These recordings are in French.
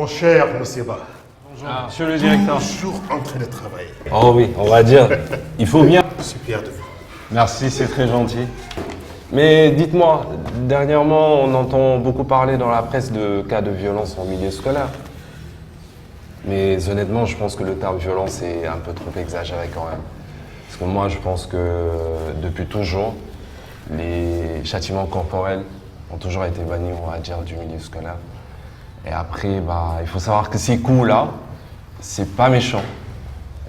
Mon cher monsieur Ba. Ah, monsieur le directeur. Toujours en train de travailler. Oh oui, on va dire. Il faut bien. Je suis fier de vous. Merci, c'est très gentil. Mais dites-moi, dernièrement, on entend beaucoup parler dans la presse de cas de violence en milieu scolaire. Mais honnêtement, je pense que le terme violence est un peu trop exagéré quand même. Parce que moi, je pense que depuis toujours, les châtiments corporels ont toujours été bannis, on va dire, du milieu scolaire. Et après, il faut savoir que ces coups-là, c'est pas méchant,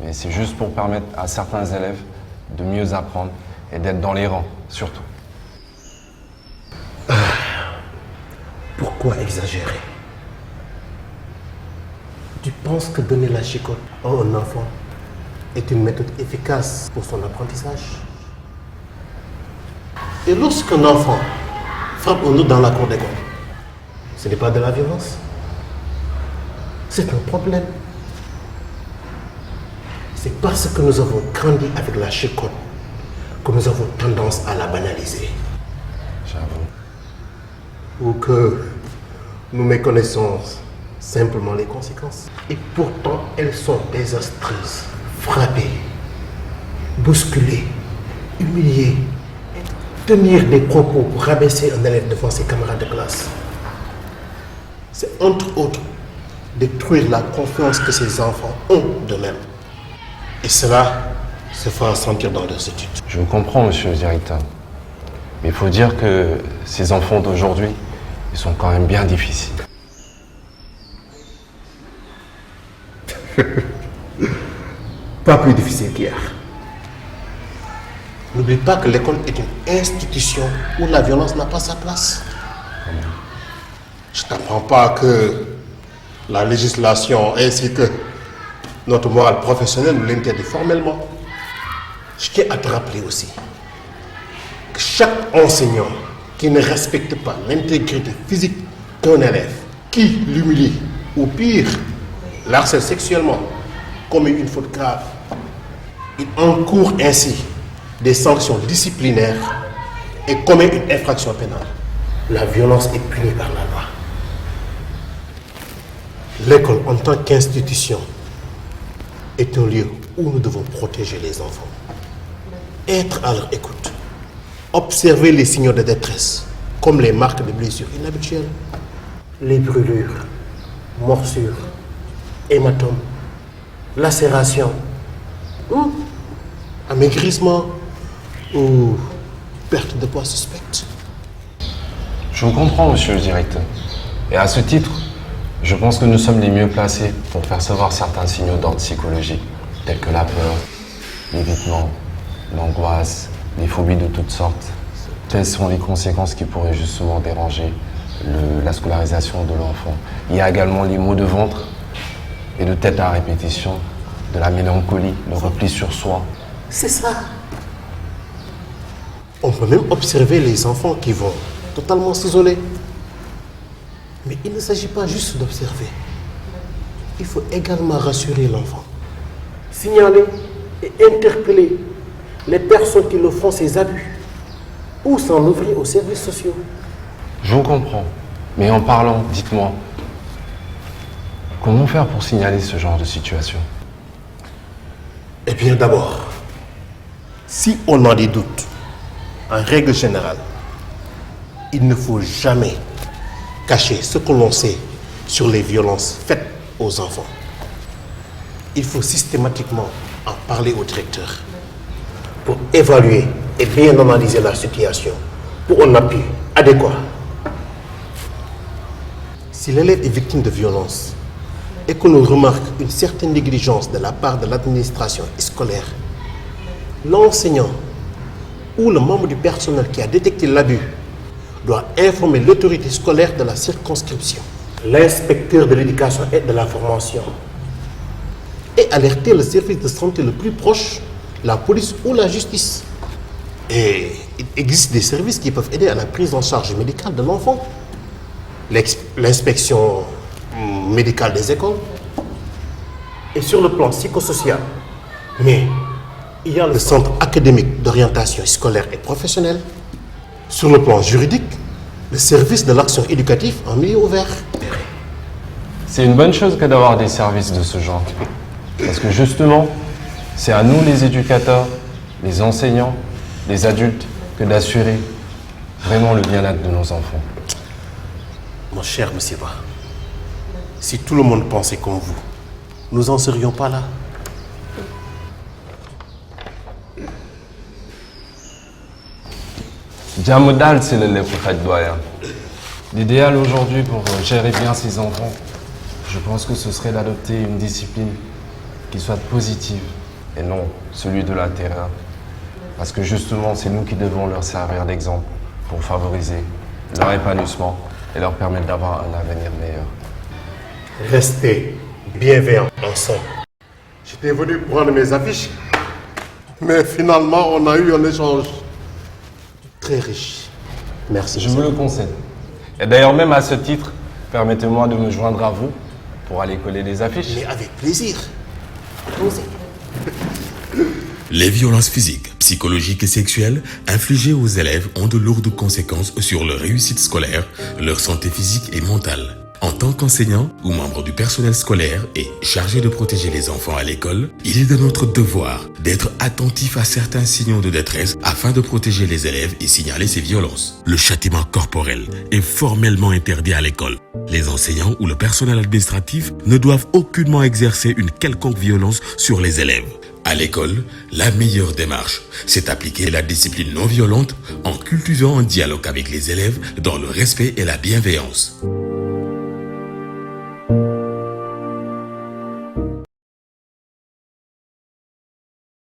mais c'est juste pour permettre à certains élèves de mieux apprendre et d'être dans les rangs, surtout. Pourquoi exagérer? Tu penses que donner la chicotte à un enfant est une méthode efficace pour son apprentissage? Et lorsqu'un enfant frappe un autre dans la cour d'école, ce n'est pas de la violence. C'est un problème. C'est parce que nous avons grandi avec la chicotte que nous avons tendance à la banaliser. J'avoue. Ou que nous méconnaissons simplement les conséquences. Et pourtant, elles sont désastreuses. Frapper, bousculer, humilier, tenir des propos pour rabaisser un élève devant ses camarades de classe. C'est entre autres détruire la confiance que ces enfants ont d'eux-mêmes. Et cela se fera sentir dans leurs études. Je vous comprends, monsieur le directeur. Mais il faut dire que ces enfants d'aujourd'hui, ils sont quand même bien difficiles. Pas plus difficile qu'hier. N'oublie pas que l'école est une institution où la violence n'a pas sa place. Je ne t'apprends pas que la législation ainsi que notre morale professionnelle nous l'interdit formellement. Je tiens à te rappeler aussi que chaque enseignant qui ne respecte pas l'intégrité physique d'un élève, qui l'humilie ou pire, l'harcèle sexuellement, commet une faute grave, il encourt ainsi des sanctions disciplinaires et commet une infraction pénale. La violence est punie par la loi. L'école en tant qu'institution est un lieu où nous devons protéger les enfants, être à leur écoute, observer les signaux de détresse comme les marques de blessures inhabituelles, les brûlures, morsures, hématomes, lacérations, amaigrissement ou perte de poids suspecte. Je vous comprends, monsieur le directeur. Et à ce titre, je pense que nous sommes les mieux placés pour percevoir certains signaux d'ordre psychologique, tels que la peur, l'évitement, l'angoisse, les phobies de toutes sortes. Telles sont les conséquences qui pourraient justement déranger la scolarisation de l'enfant. Il y a également les maux de ventre et de tête à répétition, de la mélancolie, le repli sur soi. C'est ça. On peut même observer les enfants qui vont totalement s'isoler. Mais il ne s'agit pas juste d'observer. Il faut également rassurer l'enfant. Signaler et interpeller les personnes qui le font ces abus ou s'en ouvrir aux services sociaux. Je vous comprends. Mais en parlant, dites-moi, comment faire pour signaler ce genre de situation? Eh bien d'abord, si on a des doutes, en règle générale, il ne faut jamais cacher ce que l'on sait sur les violences faites aux enfants. Il faut systématiquement en parler au directeur pour évaluer et bien analyser la situation pour un appui adéquat. Si l'élève est victime de violence et que l'on remarque une certaine négligence de la part de l'administration scolaire, l'enseignant ou le membre du personnel qui a détecté l'abus doit informer l'autorité scolaire de la circonscription, l'inspecteur de l'éducation et de la formation, et alerter le service de santé le plus proche, la police ou la justice. Et il existe des services qui peuvent aider à la prise en charge médicale de l'enfant. L'inspection médicale des écoles. Et sur le plan psychosocial, mais il y a le centre académique d'orientation scolaire et professionnelle. Sur le plan juridique, le service de l'action éducative en milieu ouvert. C'est une bonne chose que d'avoir des services de ce genre. Parce que justement, c'est à nous les éducateurs, les enseignants, les adultes, que d'assurer vraiment le bien-être de nos enfants. Mon cher monsieur Ba, si tout le monde pensait comme vous, nous n'en serions pas là. Diamodal, c'est le lait pour faire doyen. L'idéal aujourd'hui pour gérer bien ses enfants, je pense que ce serait d'adopter une discipline qui soit positive et non celui de la terreur. Parce que justement, c'est nous qui devons leur servir d'exemple pour favoriser leur épanouissement et leur permettre d'avoir un avenir meilleur. Restez bienveillants ensemble. J'étais venu prendre mes affiches, mais finalement, on a eu un échange très riche. Merci. Je vous le concède. Et d'ailleurs, même à ce titre, permettez-moi de me joindre à vous pour aller coller des affiches. Mais avec plaisir. Posez. Les violences physiques, psychologiques et sexuelles infligées aux élèves ont de lourdes conséquences sur leur réussite scolaire, leur santé physique et mentale. En tant qu'enseignant ou membre du personnel scolaire et chargé de protéger les enfants à l'école, il est de notre devoir d'être attentif à certains signaux de détresse afin de protéger les élèves et signaler ces violences. Le châtiment corporel est formellement interdit à l'école. Les enseignants ou le personnel administratif ne doivent aucunement exercer une quelconque violence sur les élèves. À l'école, la meilleure démarche, c'est d'appliquer la discipline non violente en cultivant un dialogue avec les élèves dans le respect et la bienveillance.